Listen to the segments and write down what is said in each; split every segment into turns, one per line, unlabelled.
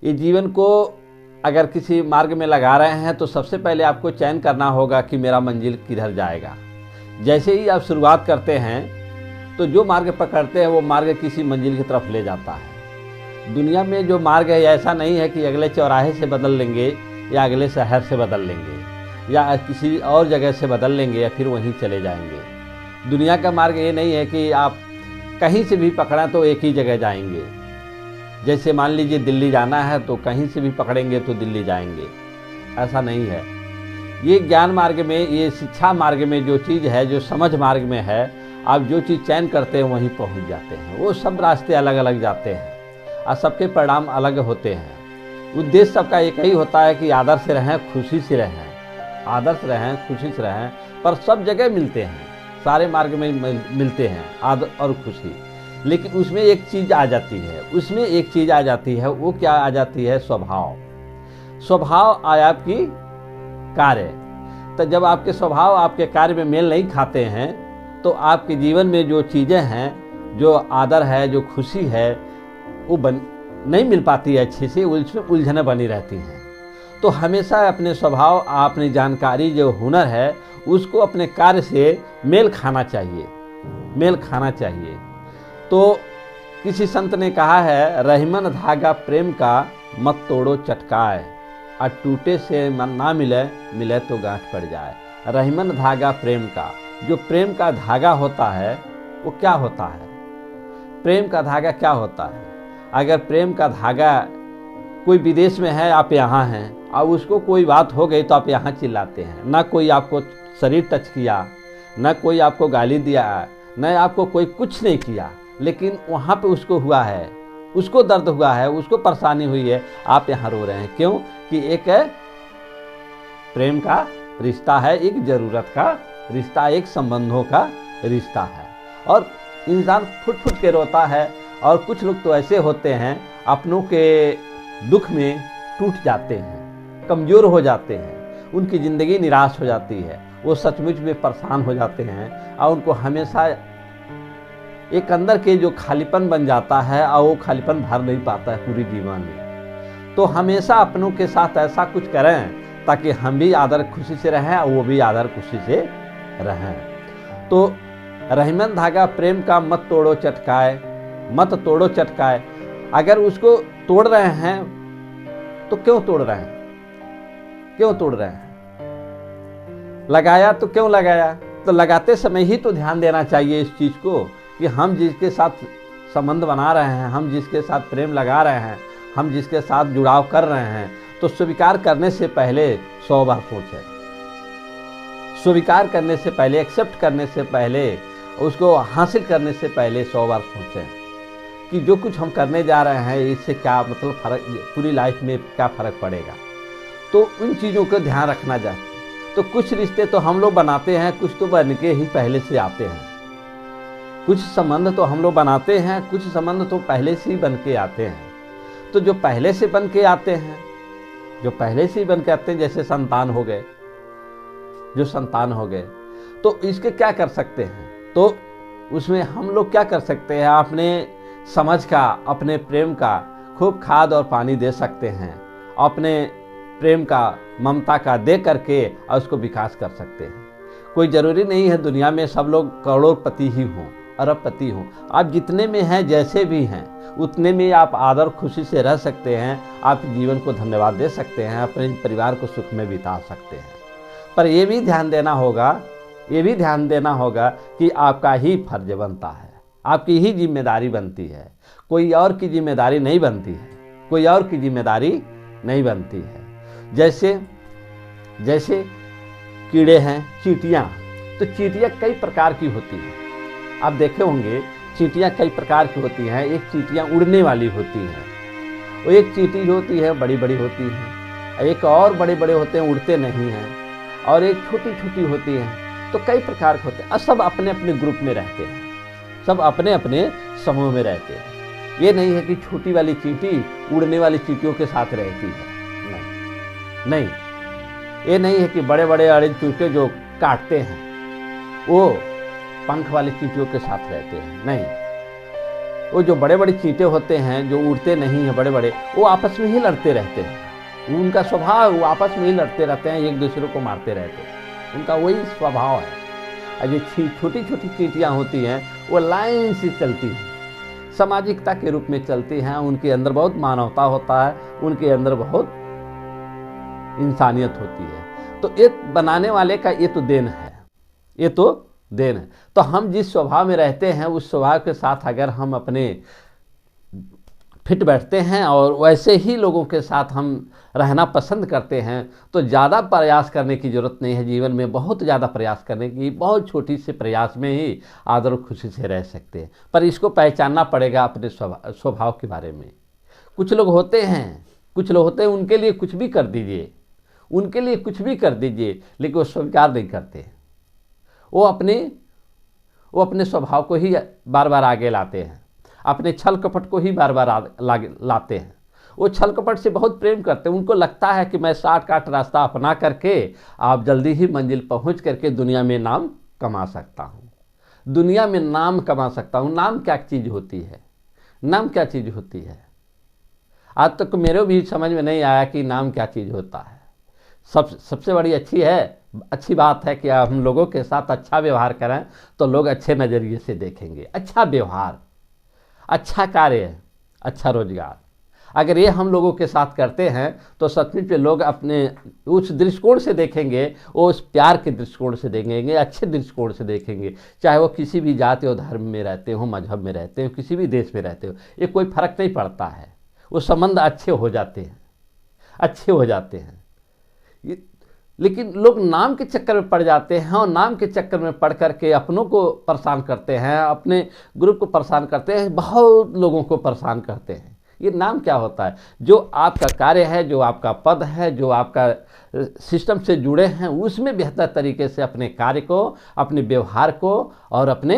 ये जीवन को अगर किसी मार्ग में लगा रहे हैं तो सबसे पहले आपको चयन करना होगा कि मेरा मंजिल किधर जाएगा। जैसे ही आप शुरुआत करते हैं तो जो मार्ग पकड़ते हैं वो मार्ग किसी मंजिल की तरफ ले जाता है। दुनिया में जो मार्ग है ऐसा नहीं है कि अगले चौराहे से बदल लेंगे या अगले शहर से बदल लेंगे या किसी और जगह से बदल लेंगे या फिर वहीं चले जाएंगे। दुनिया का मार्ग ये नहीं है कि आप कहीं से भी पकड़ा तो एक ही जगह जाएंगे। जैसे मान लीजिए दिल्ली जाना है तो कहीं से भी पकड़ेंगे तो दिल्ली जाएंगे, ऐसा नहीं है। ये ज्ञान मार्ग में, ये शिक्षा मार्ग में जो चीज़ है, जो समझ मार्ग में है, आप जो चीज़ चयन करते हैं वहीं पहुंच जाते हैं। वो सब रास्ते अलग अलग जाते हैं और सबके परिणाम अलग होते हैं। उद्देश्य सबका एक ही होता है कि आदर्श रहें, खुशी से रहें, आदर्श रहें, खुशी से रहें। पर सब जगह मिलते हैं, सारे मार्ग में मिलते हैं आदर और खुशी। लेकिन उसमें एक चीज़ आ जाती है, उसमें एक चीज़ आ जाती है। वो क्या आ जाती है? स्वभाव। स्वभाव आया आपकी कार्य। तो जब आपके स्वभाव आपके कार्य में मेल नहीं खाते हैं तो आपके जीवन में जो चीज़ें हैं, जो आदर है, जो खुशी है, वो नहीं मिल पाती है अच्छे से, उसमें उलझनें बनी रहती हैं। तो हमेशा अपने स्वभाव, अपनी जानकारी, जो हुनर है, उसको अपने कार्य से मेल खाना चाहिए, मेल खाना चाहिए। तो किसी संत ने कहा है, रहीमन धागा प्रेम का मत तोड़ो चटकाए, और टूटे से मन ना मिले, मिले तो गांठ पड़ जाए। रहीमन धागा प्रेम का, जो प्रेम का धागा होता है वो क्या होता है? प्रेम का धागा क्या होता है? अगर प्रेम का धागा कोई विदेश में है, आप यहाँ हैं, और उसको कोई बात हो गई तो आप यहाँ चिल्लाते हैं। ना कोई आपको शरीर टच किया, ना कोई आपको गाली दिया, ना आपको कोई कुछ नहीं किया, लेकिन वहाँ पे उसको हुआ है, उसको दर्द हुआ है, उसको परेशानी हुई है, आप यहाँ रो रहे हैं। क्यों? कि एक प्रेम का रिश्ता है, एक ज़रूरत का रिश्ता, एक संबंधों का रिश्ता है। और इंसान फुट फुट के रोता है। और कुछ लोग तो ऐसे होते हैं, अपनों के दुख में टूट जाते हैं, कमज़ोर हो जाते हैं, उनकी ज़िंदगी निराश हो जाती है, वो सचमुच में परेशान हो जाते हैं और उनको हमेशा एक अंदर के जो खालीपन बन जाता है और वो खालीपन भर नहीं पाता है पूरी जीवन में। तो हमेशा अपनों के साथ ऐसा कुछ करें ताकि हम भी आदर खुशी से रहें और वो भी आदर खुशी से रहें। तो रहीमन धागा प्रेम का मत तोड़ो चटकाए, मत तोड़ो चटकाए। अगर उसको तोड़ रहे हैं तो क्यों तोड़ रहे हैं? क्यों तोड़ रहे हैं? लगाया तो क्यों लगाया? तो लगाते समय ही तो ध्यान देना चाहिए इस चीज़ को कि हम जिसके साथ संबंध बना रहे हैं, हम जिसके साथ प्रेम लगा रहे हैं, हम जिसके साथ जुड़ाव कर रहे हैं, तो स्वीकार करने से पहले 100 बार सोचें। स्वीकार करने से पहले, एक्सेप्ट करने से पहले, उसको हासिल करने से पहले 100 बार सोचें कि जो कुछ हम करने जा रहे हैं इससे क्या मतलब फ़र्क, पूरी लाइफ में क्या फ़र्क पड़ेगा। तो उन चीज़ों का ध्यान रखना चाहिए। तो कुछ रिश्ते तो हम लोग बनाते हैं, कुछ तो बन के ही पहले से आते हैं। कुछ संबंध तो हम लोग बनाते हैं, कुछ संबंध तो पहले से ही बन के आते हैं। तो जो पहले से बन के आते हैं, जो पहले से ही बन के आते हैं, जैसे संतान हो गए, जो संतान हो गए, तो इसके क्या कर सकते हैं? तो उसमें हम लोग क्या कर सकते हैं? अपने समझ का, अपने प्रेम का खूब खाद और पानी दे सकते हैं, अपने प्रेम का, ममता का दे करके और उसको विकास कर सकते हैं। कोई ज़रूरी नहीं है दुनिया में सब लोग करोड़पति ही हों, अरबपति हों। आप जितने में हैं, जैसे भी हैं, उतने में आप आदर खुशी से रह सकते हैं, आप जीवन को धन्यवाद दे सकते हैं, अपने परिवार को सुख में बिता सकते हैं। पर ये भी ध्यान देना होगा, ये भी ध्यान देना होगा कि आपका ही फर्ज बनता है, आपकी ही जिम्मेदारी बनती है, कोई और की जिम्मेदारी नहीं बनती है, कोई और की जिम्मेदारी नहीं बनती है। जैसे कीड़े हैं, चींटियाँ, तो चींटियाँ कई प्रकार की होती हैं। आप देखे होंगे चींटियाँ कई प्रकार की होती हैं। एक चींटियाँ उड़ने वाली होती हैं, वो एक चींटी जो होती है बड़ी बड़ी होती है, एक और बड़े बड़े होते हैं, उड़ते नहीं हैं, और एक छोटी छोटी होती हैं। तो कई प्रकार के होते हैं और सब अपने अपने ग्रुप में रहते हैं, सब अपने अपने समूह में रहते हैं। ये नहीं है कि छोटी वाली चींटी उड़ने वाली चींटियों के साथ रहती है, नहीं। ये नहीं है कि बड़े बड़े अड़े चूहे जो काटते हैं वो पंख वाली चींटियों के साथ रहते हैं, नहीं। वो जो बड़े बड़े चींटे होते हैं जो उड़ते नहीं हैं बड़े बड़े, वो आपस में ही लड़ते रहते हैं। उनका स्वभाव, वो आपस में ही लड़ते रहते हैं, एक दूसरे को मारते रहते हैं, उनका वही स्वभाव है। और जो छोटी छोटी चींटियाँ होती हैं वो लाइन से चलती हैं, सामाजिकता के रूप में चलती हैं, उनके अंदर बहुत मानवता होता है, उनके अंदर बहुत इंसानियत होती है। तो ये बनाने वाले का ये तो देन है, ये तो देन है। तो हम जिस स्वभाव में रहते हैं उस स्वभाव के साथ अगर हम अपने फिट बैठते हैं और वैसे ही लोगों के साथ हम रहना पसंद करते हैं तो ज़्यादा प्रयास करने की ज़रूरत नहीं है। जीवन में बहुत ज़्यादा प्रयास करने की, बहुत छोटी से प्रयास में ही आदर और खुशी से रह सकते हैं। पर इसको पहचानना पड़ेगा अपने स्वभाव के बारे में। कुछ लोग होते हैं उनके लिए कुछ भी कर दीजिए, उनके लिए कुछ भी कर दीजिए, लेकिन वो स्वीकार नहीं करते। वो अपने स्वभाव को ही बार बार आगे लाते हैं, अपने छल कपट को ही बार बार लाते हैं। वो छल कपट से बहुत प्रेम करते हैं। उनको लगता है कि मैं शॉर्टकट रास्ता अपना करके आप जल्दी ही मंजिल पहुंच करके दुनिया में नाम कमा सकता हूँ, दुनिया में नाम कमा सकता हूँ। नाम क्या चीज़ होती है? नाम क्या चीज़ होती है? आज तक मेरे भी समझ में नहीं आया कि नाम क्या चीज़ होता है। सबसे बड़ी अच्छी बात है कि हम लोगों के साथ अच्छा व्यवहार करें तो लोग अच्छे नज़रिए से देखेंगे। अच्छा व्यवहार, अच्छा कार्य, अच्छा रोजगार, अगर ये हम लोगों के साथ करते हैं तो सचमुच में लोग अपने उस दृष्टिकोण से देखेंगे, वो उस प्यार के दृष्टिकोण से देखेंगे, अच्छे दृष्टिकोण से देखेंगे। चाहे वो किसी भी जाति और धर्म में रहते हो, मजहब में रहते हो, किसी भी देश में रहते हो, ये कोई फर्क नहीं पड़ता है। वो संबंध अच्छे हो जाते हैं, अच्छे हो जाते हैं। लेकिन लोग नाम के चक्कर में पड़ जाते हैं और नाम के चक्कर में पड़ करके अपनों को परेशान करते हैं, अपने ग्रुप को परेशान करते हैं, बहुत लोगों को परेशान करते हैं। ये नाम क्या होता है? जो आपका कार्य है, जो आपका पद है, जो आपका सिस्टम से जुड़े हैं, उसमें बेहतर तरीके से अपने कार्य को, अपने व्यवहार को और अपने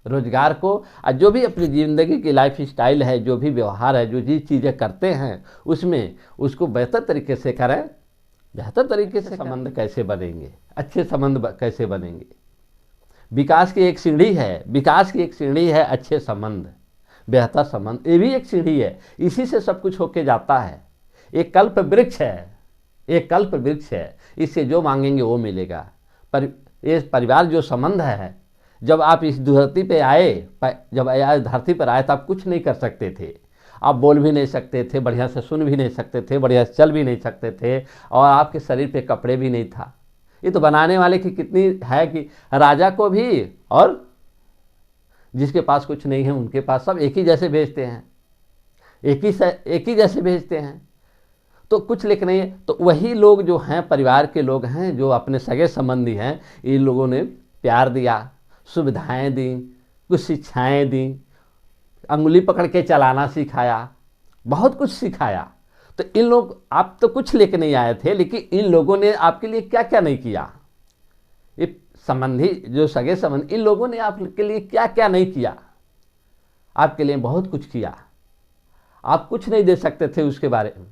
रोजगार को, और जो भी अपनी ज़िंदगी की लाइफ स्टाइल है, जो भी व्यवहार है, जो जी चीज़ें करते हैं उसमें उसको बेहतर तरीके से करें। बेहतर तरीके से संबंध कैसे बनेंगे? अच्छे संबंध कैसे बनेंगे? विकास की एक सीढ़ी है, विकास की एक सीढ़ी है अच्छे संबंध, बेहतर संबंध, ये भी एक सीढ़ी है। इसी से सब कुछ होके जाता है। एक कल्प वृक्ष है, एक कल्प वृक्ष है, इससे जो मांगेंगे वो मिलेगा। पर ये परिवार जो संबंध है, जब आप इस धरती पे आए, जब धरती पर आए तो आप कुछ नहीं कर सकते थे। आप बोल भी नहीं सकते थे, बढ़िया से सुन भी नहीं सकते थे, बढ़िया से चल भी नहीं सकते थे, और आपके शरीर पे कपड़े भी नहीं था। ये तो बनाने वाले की कितनी है कि राजा को भी और जिसके पास कुछ नहीं है उनके पास सब एक ही जैसे भेजते हैं, एक ही जैसे भेजते हैं। तो कुछ लेकर नहीं है। तो वही लोग जो हैं, परिवार के लोग हैं, जो अपने सगे संबंधी हैं, इन लोगों ने प्यार दिया, सुविधाएं दी, कुछ शिक्षाएं दी, अंगुली पकड़ के चलाना सिखाया, बहुत कुछ सिखाया। तो इन लोग, आप तो कुछ लेके नहीं आए थे, लेकिन इन लोगों ने आपके लिए क्या क्या नहीं किया। ये संबंधी, जो सगे संबंधी, इन लोगों ने आपके लिए क्या क्या नहीं किया। आपके लिए बहुत कुछ किया। आप कुछ नहीं दे सकते थे उसके बारे में,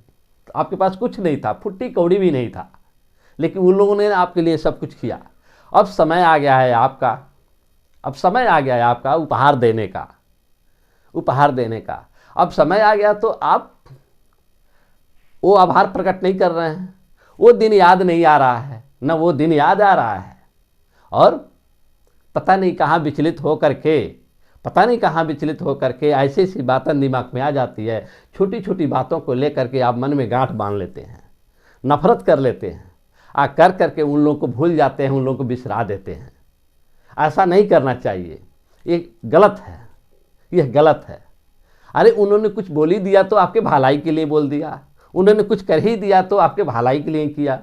आपके पास कुछ नहीं था, फुट्टी कौड़ी भी नहीं था, लेकिन उन लोगों ने आपके लिए सब कुछ किया। अब समय आ गया है आपका, अब समय आ गया है आपका उपहार देने का, उपहार देने का। अब समय आ गया तो आप वो आभार प्रकट नहीं कर रहे हैं, वो दिन याद नहीं आ रहा है, न वो दिन याद आ रहा है, और पता नहीं कहाँ विचलित हो करके, पता नहीं कहाँ विचलित हो करके ऐसी ऐसी बातें दिमाग में आ जाती है। छोटी छोटी बातों को लेकर के आप मन में गांठ बांध लेते हैं, नफरत कर लेते हैं, कर करके उन लोगों को भूल जाते हैं, उन लोगों को बिसरा देते हैं। ऐसा नहीं करना चाहिए, ये गलत है, यह गलत है। अरे उन्होंने कुछ बोल ही दिया तो आपके भलाई के लिए बोल दिया, उन्होंने कुछ कर ही दिया तो आपके भलाई के लिए किया।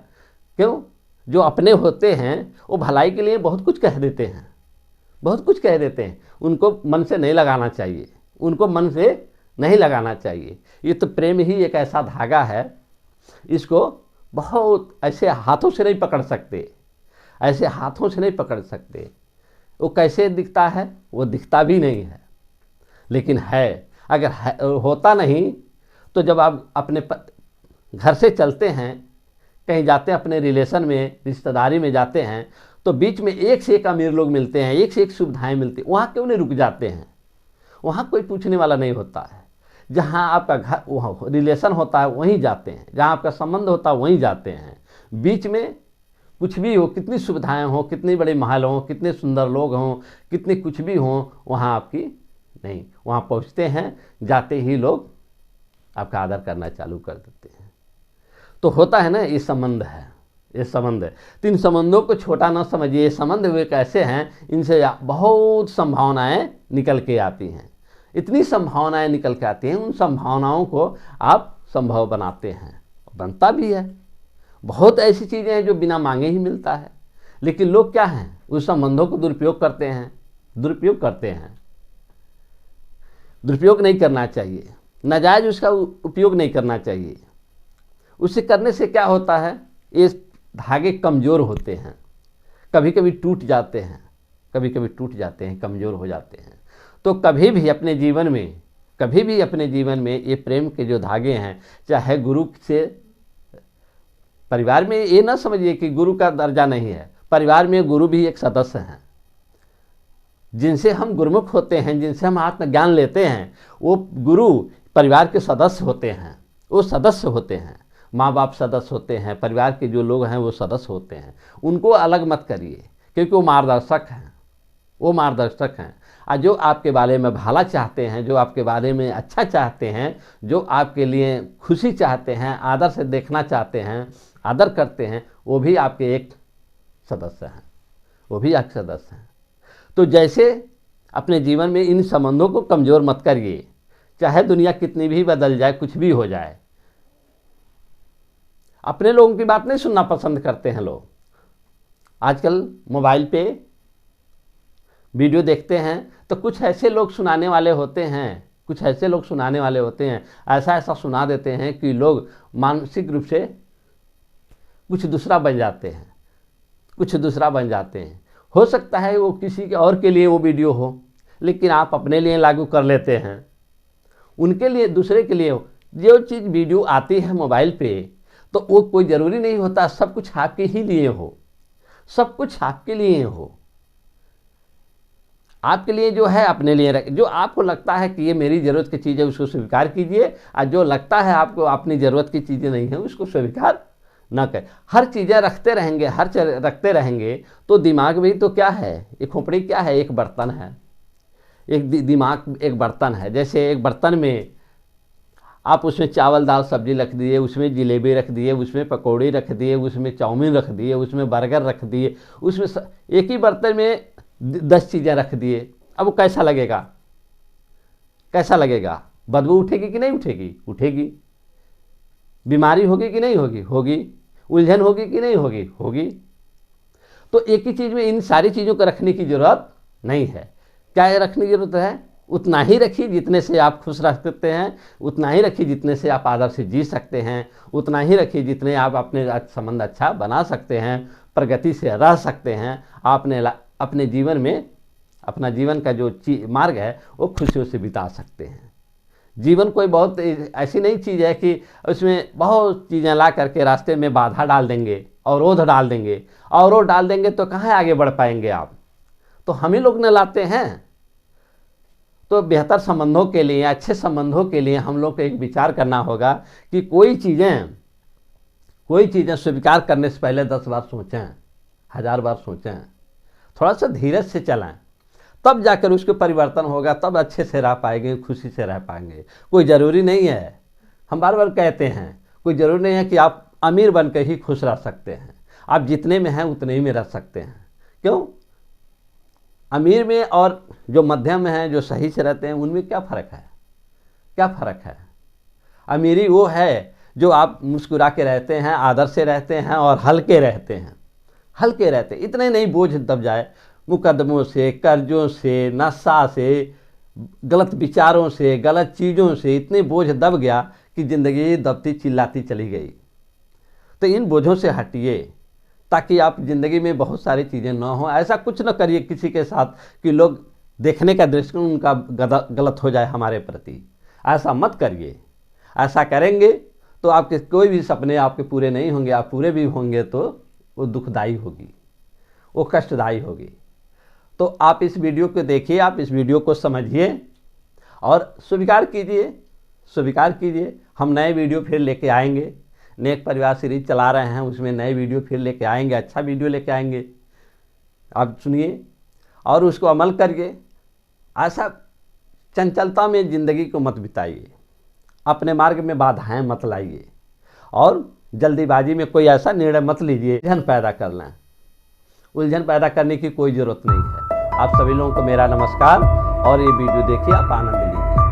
क्यों? जो अपने होते हैं वो भलाई के लिए बहुत कुछ कह देते हैं, बहुत कुछ कह देते हैं। उनको मन से नहीं लगाना चाहिए, उनको मन से नहीं लगाना चाहिए। ये तो प्रेम ही एक ऐसा धागा है, इसको बहुत ऐसे हाथों से नहीं पकड़ सकते, ऐसे हाथों से नहीं पकड़ सकते। वो कैसे दिखता है? वो दिखता भी नहीं है, लेकिन है। अगर है, होता नहीं तो जब आप अपने घर से चलते हैं, कहीं जाते हैं, अपने रिलेशन में, रिश्तेदारी में जाते हैं, तो बीच में एक से एक अमीर लोग मिलते हैं, एक से एक सुविधाएं मिलती हैं, वहाँ क्यों नहीं रुक जाते हैं? वहाँ कोई पूछने वाला नहीं होता है। जहाँ आपका घर वहाँ रिलेशन होता है वहीं जाते हैं, जहाँ आपका संबंध होता है वहीं जाते हैं। बीच में कुछ भी हो, कितनी सुविधाएं हों, कितनी बड़े महल हों, कितने सुंदर लोग हों, कितने कुछ भी हों, वहाँ आपकी नहीं। वहाँ पहुँचते हैं, जाते ही लोग आपका आदर करना चालू कर देते हैं। तो होता है ना, ये संबंध है, ये संबंध है। तो इन संबंधों को छोटा ना समझिए। ये संबंध वे कैसे हैं, इनसे बहुत संभावनाएं निकल के आती हैं, इतनी संभावनाएं निकल के आती हैं। उन संभावनाओं को आप संभव बनाते हैं, बनता भी है। बहुत ऐसी चीज़ें हैं जो बिना मांगे ही मिलता है, लेकिन लोग क्या हैं, उस संबंधों को दुरुपयोग करते हैं, दुरुपयोग करते हैं। दुरुपयोग नहीं करना चाहिए, नाजायज उसका उपयोग नहीं करना चाहिए। उसे करने से क्या होता है, ये धागे कमज़ोर होते हैं, कभी कभी टूट जाते हैं, कभी कभी टूट जाते हैं, कमज़ोर हो जाते हैं। तो कभी भी अपने जीवन में, कभी भी अपने जीवन में ये प्रेम के जो धागे हैं, चाहे गुरु से, परिवार में ये ना समझिए कि गुरु का दर्जा नहीं है, परिवार में गुरु भी एक सदस्य हैं। जिनसे हम गुरुमुख होते हैं, जिनसे हम आत्मज्ञान लेते हैं, वो गुरु परिवार के सदस्य होते हैं, वो सदस्य होते हैं। माँ बाप सदस्य होते हैं, परिवार के जो लोग हैं वो सदस्य होते हैं। उनको अलग मत करिए, क्योंकि वो मार्गदर्शक हैं, वो मार्गदर्शक हैं। और जो आपके बारे में भला चाहते हैं, जो आपके बारे में अच्छा चाहते हैं, जो आपके लिए खुशी चाहते हैं, आदर से देखना चाहते हैं, आदर करते हैं, वो भी आपके एक सदस्य हैं, वो भी एक सदस्य हैं। तो जैसे अपने जीवन में इन संबंधों को कमज़ोर मत करिए, चाहे दुनिया कितनी भी बदल जाए, कुछ भी हो जाए। अपने लोगों की बात नहीं सुनना पसंद करते हैं लोग। आजकल मोबाइल पे वीडियो देखते हैं तो कुछ ऐसे लोग सुनाने वाले होते हैं, कुछ ऐसे लोग सुनाने वाले होते हैं, ऐसा ऐसा सुना देते हैं कि लोग मानसिक रूप से कुछ दूसरा बन जाते हैं, कुछ दूसरा बन जाते हैं। हो सकता है वो किसी के और के लिए वो वीडियो हो, लेकिन आप अपने लिए लागू कर लेते हैं, उनके लिए, दूसरे के लिए हो। जो चीज़ वीडियो आती है मोबाइल पे, तो वो कोई ज़रूरी नहीं होता सब कुछ आपके ही लिए हो, सब कुछ आपके लिए हो। आपके लिए जो है अपने लिए रख, जो आपको लगता है कि ये मेरी ज़रूरत की चीज़ है उसको स्वीकार कीजिए, और जो लगता है आपको अपनी ज़रूरत की चीज़ें नहीं है उसको स्वीकार ना करें। हर चीज़ें रखते रहेंगे, रखते रहेंगे तो दिमाग भी तो क्या है, एक खोपड़ी क्या है, एक बर्तन है। एक दिमाग एक बर्तन है। जैसे एक बर्तन में आप उसमें चावल दाल सब्जी रख दिए, उसमें जिलेबी रख दिए, उसमें पकौड़ी रख दिए, उसमें चाउमीन रख दिए, उसमें बर्गर रख दिए, उसमें एक ही बर्तन में 10 चीज़ें रख दिए। अब वो कैसा लगेगा, कैसा लगेगा? बदबू उठेगी कि नहीं उठेगी? उठेगी। बीमारी होगी कि नहीं होगी? होगी। उलझन होगी कि नहीं होगी? होगी। तो एक ही चीज़ में इन सारी चीज़ों को रखने की ज़रूरत नहीं है। क्या रखने की ज़रूरत है? उतना ही रखिए जितने से आप खुश रह सकते हैं, उतना ही रखिए जितने से आप आदर से जी सकते हैं, उतना ही रखिए जितने आप अपने संबंध अच्छा बना सकते हैं, प्रगति से रह सकते हैं। आपने अपने जीवन में, अपना जीवन का जो मार्ग है वो खुशियों से बिता सकते हैं। जीवन कोई बहुत ऐसी नहीं चीज़ है कि उसमें बहुत चीज़ें ला करके रास्ते में बाधा डाल देंगे, अवरोध डाल देंगे। अवरोध डाल देंगे तो कहाँ आगे बढ़ पाएंगे आप? तो हम ही लोग न लाते हैं। तो बेहतर संबंधों के लिए, अच्छे संबंधों के लिए हम लोग को एक विचार करना होगा कि कोई चीज़ें स्वीकार करने से पहले 10 बार सोचें, 1000 बार सोचें, थोड़ा सा धीरज से चलें, तब जाकर उसके परिवर्तन होगा, तब अच्छे से रह पाएंगे, खुशी से रह पाएंगे। कोई ज़रूरी नहीं है, हम बार बार कहते हैं, कोई ज़रूरी नहीं है कि आप अमीर बन के ही खुश रह सकते हैं। आप जितने में हैं उतने ही में रह सकते हैं। क्यों? अमीर में और जो मध्यम में हैं, जो सही से रहते हैं, उनमें क्या फ़र्क है? क्या फ़र्क है? अमीरी वो है जो आप मुस्कुरा के रहते हैं, आदर से रहते हैं और हल्के रहते हैं, हल्के रहते हैं। इतने नहीं बोझ दब जाए मुकदमों से, कर्जों से, नशा से, गलत विचारों से, गलत चीज़ों से इतने बोझ दब गया कि ज़िंदगी दबती चिल्लाती चली गई। तो इन बोझों से हटिए ताकि आप ज़िंदगी में बहुत सारी चीज़ें ना हो। ऐसा कुछ न करिए किसी के साथ कि लोग देखने का दृष्टिकोण उनका गलत हो जाए हमारे प्रति। ऐसा मत करिए। ऐसा करेंगे तो आपके कोई भी सपने आपके पूरे नहीं होंगे। आप पूरे भी होंगे तो वो दुखदाई होगी, वो कष्टदायी होगी। तो आप इस वीडियो को देखिए, आप इस वीडियो को समझिए और स्वीकार कीजिए, स्वीकार कीजिए। हम नए वीडियो फिर लेके आएंगे। नेक परिवार सीरीज चला रहे हैं, उसमें नए वीडियो फिर लेके आएंगे, अच्छा वीडियो लेके आएंगे। आप सुनिए और उसको अमल करिए। ऐसा चंचलता में ज़िंदगी को मत बिताइए, अपने मार्ग में बाधाएं मत लाइए और जल्दीबाजी में कोई ऐसा निर्णय मत लीजिए उलझन पैदा कर लें। उलझन पैदा करने की कोई ज़रूरत नहीं है। आप सभी लोगों को मेरा नमस्कार और ये वीडियो देखिए, आप आनंद लीजिए।